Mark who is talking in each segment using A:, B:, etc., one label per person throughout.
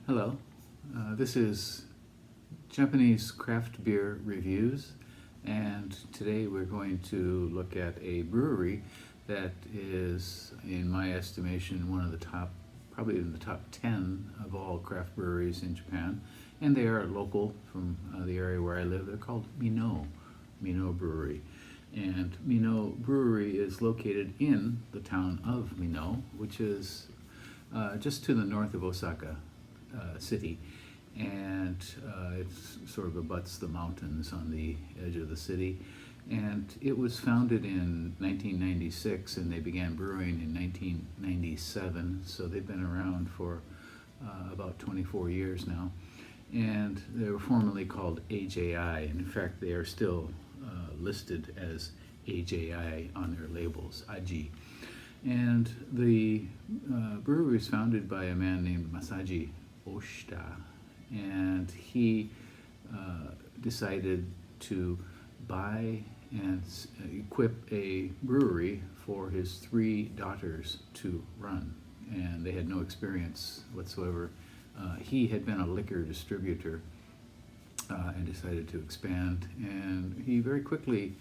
A: Hello, this is Japanese craft beer reviews, and today we're going to look at a brewery that is, in my estimation, one of the top, probably in the top 10 of all craft breweries in Japan, and they are local from the area where I live. They're called Minoh Brewery. And Minoh Brewery is located in the town of Minoh, which is just to the north of Osaka city, and it sort of abuts the mountains on the edge of the city. And it was founded in 1996, and they began brewing in 1997, so they've been around for about 24 years now. And they were formerly called AJI, and in fact they are still listed as AJI on their labels, Aji. And the brewery was founded by a man named Masaji Oshita, and he decided to buy and equip a brewery for his 3 daughters to run, and they had no experience whatsoever. He had been a liquor distributor and decided to expand, and he very quickly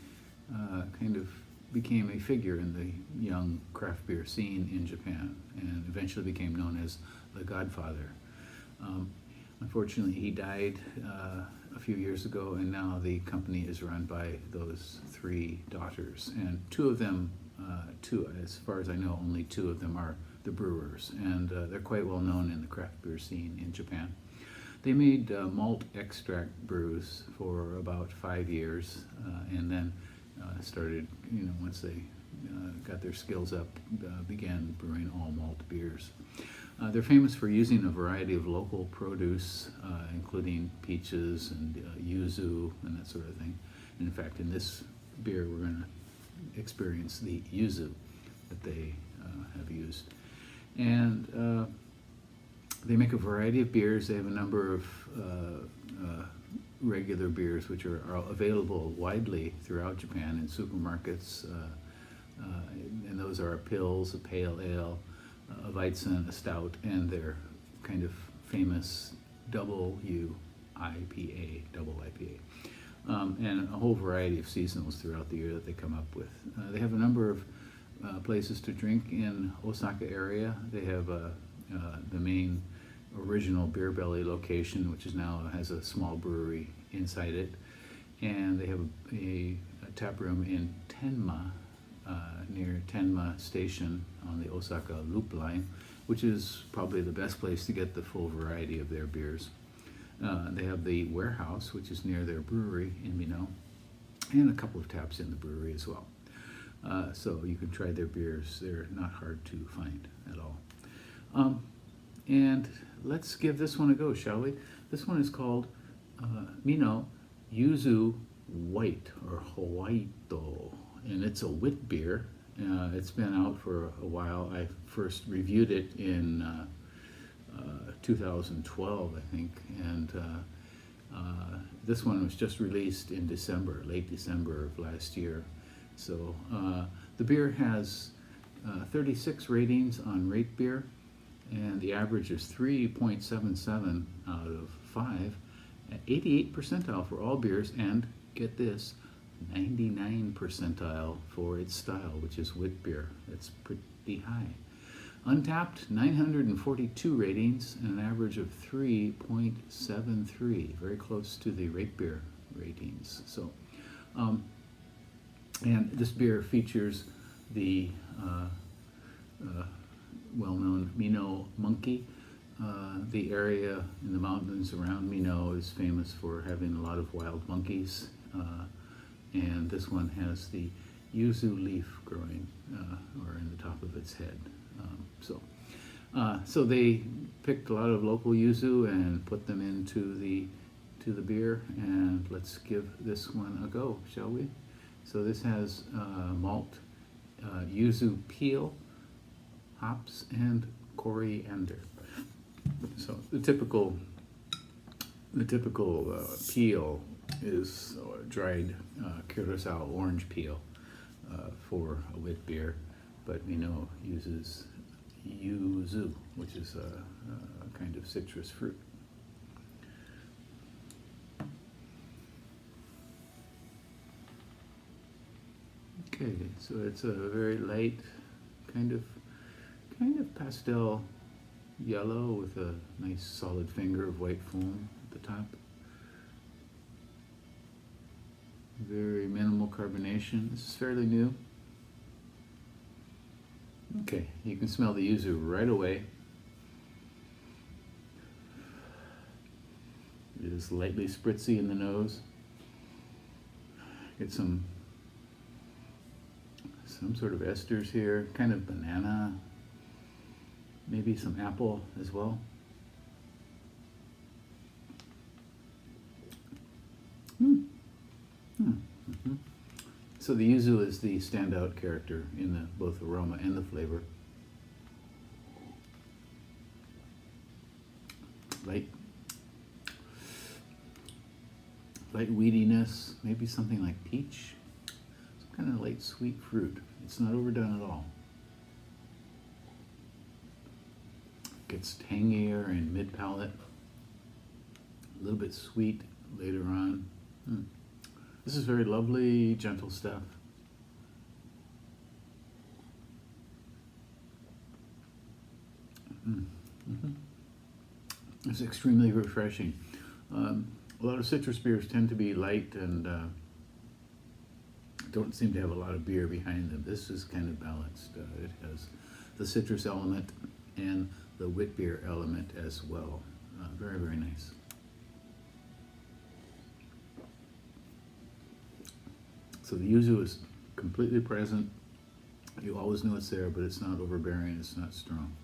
A: kind of became a figure in the young craft beer scene in Japan, and eventually became known as the Godfather. Unfortunately, he died a few years ago, and now the company is run by those 3 daughters, and 2 of them, as far as I know, only 2 of them are the brewers, and they're quite well known in the craft beer scene in Japan. They made malt extract brews for about 5 years, and then started, once they got their skills up, began brewing all malt beers. They're famous for using a variety of local produce, including peaches and yuzu and that sort of thing. And in fact, in this beer, we're going to experience the yuzu that they have used. And they make a variety of beers. They have a number of regular beers which are available widely throughout Japan in supermarkets, and those are a pils, a pale ale, a Weizen, a stout, and their kind of famous double IPA, and a whole variety of seasonals throughout the year that they come up with. They have a number of places to drink in Osaka area. They have the main original Beer Belly location, which is now has a small brewery inside it, and they have a tap room in Tenma, near Tenma Station on the Osaka Loop Line, which is probably the best place to get the full variety of their beers. They have the warehouse, which is near their brewery in Minoh, and a couple of taps in the brewery as well. So you can try their beers. They're not hard to find at all. And let's give this one a go, shall we? This one is called Minoh Yuzu White, or Howaito, and it's a wit beer. It's been out for a while. I first reviewed it in 2012, I think, and this one was just released in December, late December of last year. So the beer has 36 ratings on RateBeer, and the average is 3.77 out of 5, at 88 percentile for all beers, and get this, 99 percentile for its style, which is wit beer. That's pretty high. Untapped, 942 ratings, and an average of 3.73, very close to the RateBeer ratings. So, and this beer features the well-known Minoh monkey. The area in the mountains around Minoh is famous for having a lot of wild monkeys, and this one has the yuzu leaf growing or in the top of its head. So they picked a lot of local yuzu and put them into the beer, and let's give this one a go, shall we? So this has malt, yuzu peel, hops, and coriander. So the typical peel is dried curacao orange peel for a wit beer, but Minoh uses yuzu, which is kind of citrus fruit. Okay, so it's a very light kind of pastel yellow with a nice solid finger of white foam at the top. Very minimal carbonation. This is fairly new. Okay, you can smell the yuzu right away. It is lightly spritzy in the nose. Get some sort of esters here, kind of banana, maybe some apple as well. So the yuzu is the standout character in the both aroma and the flavor. Light weediness, maybe something like peach. Some kind of light sweet fruit. It's not overdone at all. Gets tangier in mid-palate, a little bit sweet later on. This is very lovely, gentle stuff. It's extremely refreshing. A lot of citrus beers tend to be light and don't seem to have a lot of beer behind them. This is kind of balanced. It has the citrus element and the witbier element as well. Very, very nice. So the yuzu is completely present. You always know it's there, but it's not overbearing, it's not strong.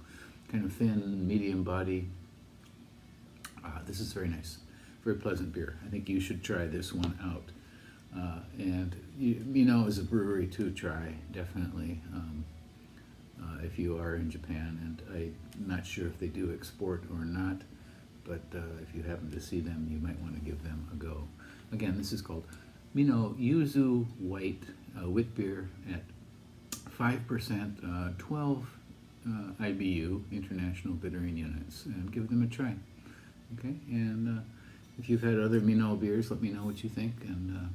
A: Kind of thin, medium body. This is very nice. Very pleasant beer. I think you should try this one out. And Minoh is a brewery to try, definitely, if you are in Japan. And I'm not sure if they do export or not, but if you happen to see them, you might want to give them a go. Again, this is called Minoh Yuzu White wit beer at 5%, 12 IBU, International Bittering Units, and give them a try. Okay, and if you've had other Minoh beers, let me know what you think, and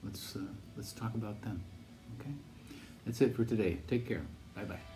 A: let's talk about them. Okay, that's it for today. Take care. Bye bye.